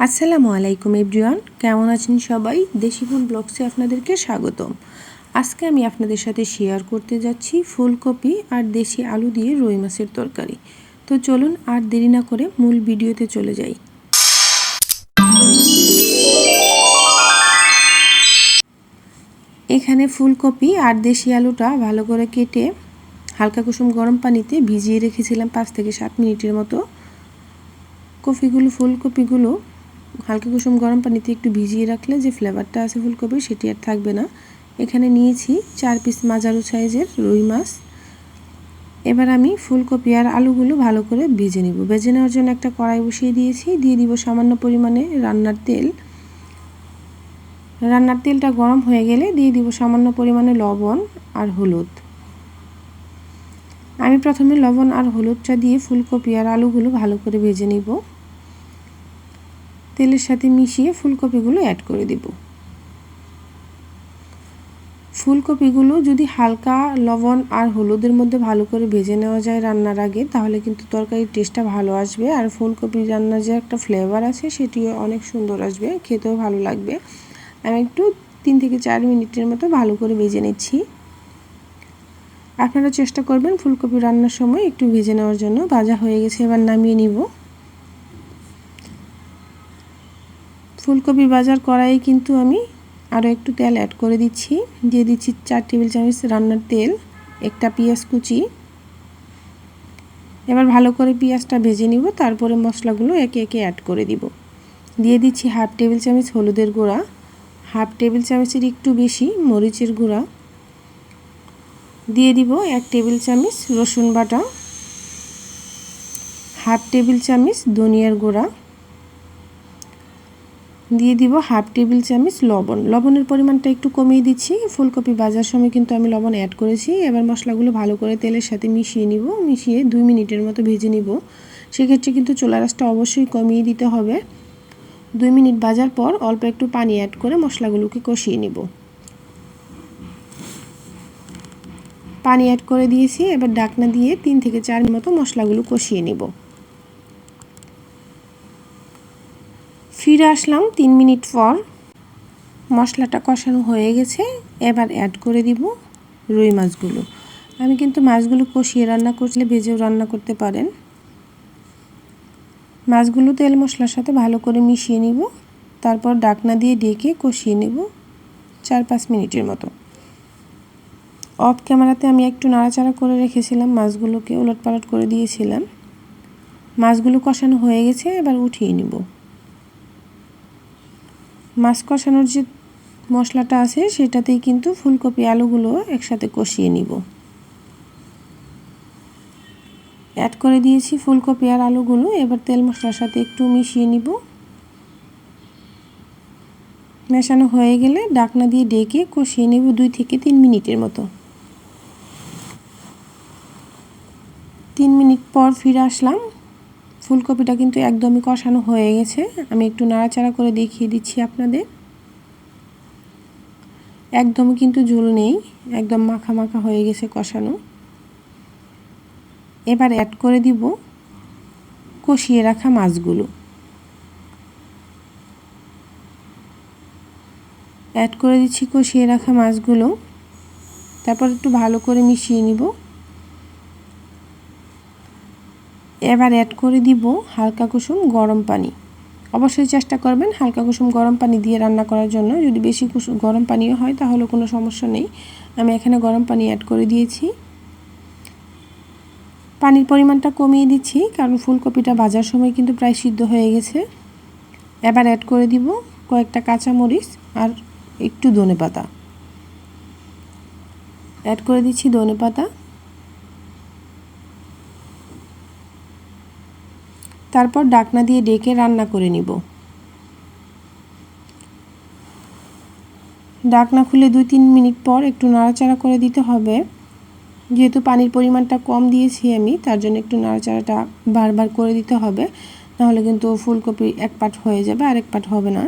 আসসালামু আলাইকুম এভরিওয়ান, কেমন আছেন সবাই? দেশি ফুল ব্লগসে আপনাদেরকে স্বাগতম। আজকে আমি আপনাদের সাথে শেয়ার করতে যাচ্ছি ফুলকপি আর দেশি আলু দিয়ে রুই মাছের তরকারি। তো চলুন আর দেরি না করে মূল ভিডিওতে চলে যাই। এখানে ফুলকপি আর দেশি আলুটা ভালো করে কেটে হালকা কুসুম গরম পানিতে ভিজিয়ে রেখেছিলাম 5 থেকে 7 মিনিটের মতো। ফুলকপিগুলো হালকা কুসুম গরম পানিতে একটু ভিজিয়ে রাখলে যে ফ্লেভারটা আছে ফুলকপির সেটি আর থাকবে না। এখানে নিয়েছি 4 পিস মাঝারু সাইজের রুই মাছ। এবার আমি ফুলকপি আর আলুগুলো ভালো করে ভেজে নিব। ভেজে নেওয়ার জন্য একটা কড়াই বসিয়ে দিয়েছি, দিয়ে দিব সামান্য পরিমাণে রান্নার তেল। রান্নার তেলটা গরম হয়ে গেলে দিয়ে দিব সামান্য পরিমাণে লবণ আর হলুদ। আমি প্রথমে লবণ আর হলুদটা দিয়ে ফুলকপি আর আলুগুলো ভালো করে ভেজে নিব। তেলের সাথে মিশিয়ে ফুলকপিগুলো অ্যাড করে দিব। ফুলকপিগুলো যদি হালকা লবণ আর হলুদের মধ্যে ভালো করে ভেজে নেওয়া যায় রান্নার আগে, তাহলে কিন্তু তরকারির টেস্টটা ভালো আসবে। আর ফুলকপি রান্নার যে একটা ফ্লেভার আছে সেটিও অনেক সুন্দর আসবে, খেতেও ভালো লাগবে। আমি একটু 3 থেকে 4 মিনিটের মতো ভালো করে ভেজে নিচ্ছি। আপনারা চেষ্টা করবেন ফুলকপি রান্নার সময় একটু ভেজে নেওয়ার জন্য। ভাজা হয়ে গেছে, এবার নামিয়ে নিব। ফুলকপি ভাজার কড়াইয়ে কিন্তু আমি আরও একটু তেল অ্যাড করে দিচ্ছি। দিয়ে দিচ্ছি 4 টেবিল চামচ রান্নার তেল, একটা পেঁয়াজ কুচি। এবার ভালো করে পেঁয়াজটা ভেজে নিব, তারপরে মশলাগুলো একে একে অ্যাড করে দিব। দিয়ে দিচ্ছি হাফ টেবিল চামচ হলুদের গুঁড়া, হাফ টেবিল চামচের একটু বেশি মরিচের গুঁড়া, দিয়ে দিব 1 টেবিল চামচ রসুন বাটা, হাফ টেবিল চামচ ধনিয়ার গুঁড়া, দিয়ে দিব হাফ টেবিল চামচ লবণ। লবণের পরিমাণটা একটু কমিয়ে দিচ্ছি, ফুলকপি ভাজার সময় কিন্তু আমি লবণ অ্যাড করেছি। এবার মশলাগুলো ভালো করে তেলের সাথে মিশিয়ে নিব। মিশিয়ে 2 মিনিটের মতো ভেজে নিব। সেক্ষেত্রে কিন্তু চুলার আঁচটা অবশ্যই কমিয়ে দিতে হবে। 2 মিনিট ভাজার পর অল্প একটু পানি অ্যাড করে মশলাগুলোকে কষিয়ে নিব। পানি অ্যাড করে দিয়েছি, এবার ঢাকনা দিয়ে 3 থেকে 4 মিনিট মতো মশলাগুলো কষিয়ে নিব। ফিরে আসলাম 3 মিনিট পর। মশলাটা কষানো হয়ে গেছে, এবার অ্যাড করে দিব রুই মাছগুলো। আমি কিন্তু মাছগুলো কষিয়ে রান্না করলে ভেজেও রান্না করতে পারেন। মাছগুলো তেল মশলার সাথে ভালো করে মিশিয়ে নিব, তারপর ঢাকনা দিয়ে ঢেকে কষিয়ে নেব 4-5 মিনিটের মতো। অফ ক্যামেরাতে আমি একটু নাড়াচাড়া করে রেখেছিলাম, মাছগুলোকে ওলটপালট করে দিয়েছিলাম। মাছগুলো কষানো হয়ে গেছে, এবার উঠিয়ে নিব। মাছ কষানোর যে মশলাটা আছে সেটাতেই কিন্তু ফুলকপি আলুগুলো একসাথে কষিয়ে নিব। অ্যাড করে দিয়েছি ফুলকপি আর আলুগুলো, এবার তেল মশলার সাথে একটু মিশিয়ে নিব। মেশানো হয়ে গেলে ঢাকনা দিয়ে ঢেকে কষিয়ে নেব 2 থেকে 3 মিনিটের মতো। 3 মিনিট পর ফিরে আসলাম। ফুলকপিটা কিন্তু একদমই কষানো হয়ে গেছে। আমি একটু নাড়াচাড়া করে দেখিয়ে দিচ্ছি আপনাদের। একদমই কিন্তু ঝোল নেই, একদম মাখা মাখা হয়ে গেছে কষানো। এবার অ্যাড করে দিব কষিয়ে রাখা মাছগুলো। অ্যাড করে দিচ্ছি কষিয়ে রাখা মাছগুলো, তারপর একটু ভালো করে মিশিয়ে নিব। এবার অ্যাড করে দিব হালকা কুসুম গরম পানি। অবশ্যই চেষ্টা করবেন হালকা কুসুম গরম পানি দিয়ে রান্না করার জন্য। যদি বেশি গরম পানিও হয় তাহলে কোনো সমস্যা নেই। আমি এখানে গরম পানি অ্যাড করে দিয়েছি। পানির পরিমাণটা কমিয়ে দিচ্ছি, কারণ ফুলকপিটা ভাজার সময় কিন্তু প্রায় সিদ্ধ হয়ে গেছে। এবার অ্যাড করে দিব কয়েকটা কাঁচামরিচ আর একটু ধনেপাতা। অ্যাড করে দিচ্ছি ধনেপাতা। তারপর ঢাকনা দিয়ে ঢেকে রান্না করে নিব। ঢাকনা খুলে 2-3 মিনিট পর একটু নাড়াচাড়া করে দিতে হবে। যেহেতু পানির পরিমাণটা কম দিয়েছি আমি, তার জন্য একটু নাড়াচাড়াটা বারবার করে দিতে হবে, নাহলে কিন্তু ফুলকপি এক পাট হয়ে যাবে আর এক পাট হবে না,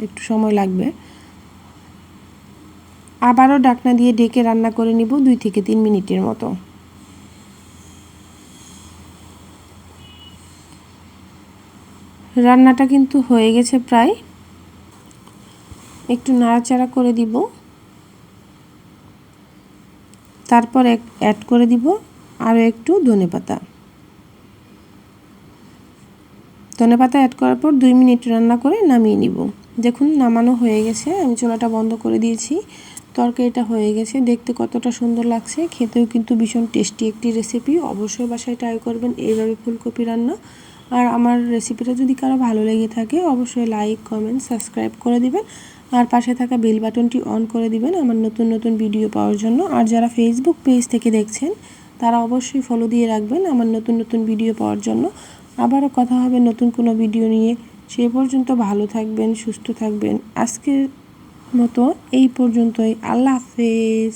একটু সময় লাগবে। আবারও ঢাকনা দিয়ে ঢেকে রান্না করে নিব 2 থেকে 3 মিনিটের মতো। রান্নাটা কিন্তু হয়ে গেছে প্রায়, একটু নাড়াচাড়া করে দিব, তারপর অ্যাড করে দিব আরও একটু ধনেপাতা। ধনেপাতা অ্যাড করার পর 2 মিনিট রান্না করে নামিয়ে নিব। দেখুন নামানো হয়ে গেছে, আমি চুলাটা বন্ধ করে দিয়েছি। তরকারিটা হয়ে গেছে, দেখতে কতটা সুন্দর লাগছে, খেতেও কিন্তু ভীষণ টেস্টি একটি রেসিপি। অবশ্যই বাসায় ট্রাই করবেন এইভাবে ফুলকপি রান্না। আর আমার রেসিপিটা যদি কারো ভালো লেগে থাকে অবশ্যই লাইক, কমেন্ট, সাবস্ক্রাইব করে দিবেন। আর পাশে থাকা বেল বাটনটি অন করে দিবেন আমার নতুন নতুন ভিডিও পাওয়ার জন্য। আর যারা ফেসবুক পেজ থেকে দেখছেন তারা অবশ্যই ফলো দিয়ে রাখবেন আমার নতুন নতুন ভিডিও পাওয়ার জন্য। আবারও কথা হবে নতুন কোনো ভিডিও নিয়ে। সেই পর্যন্ত ভালো থাকবেন, সুস্থ থাকবেন। আজকের মতো এই পর্যন্তই। আল্লাহ হাফেজ।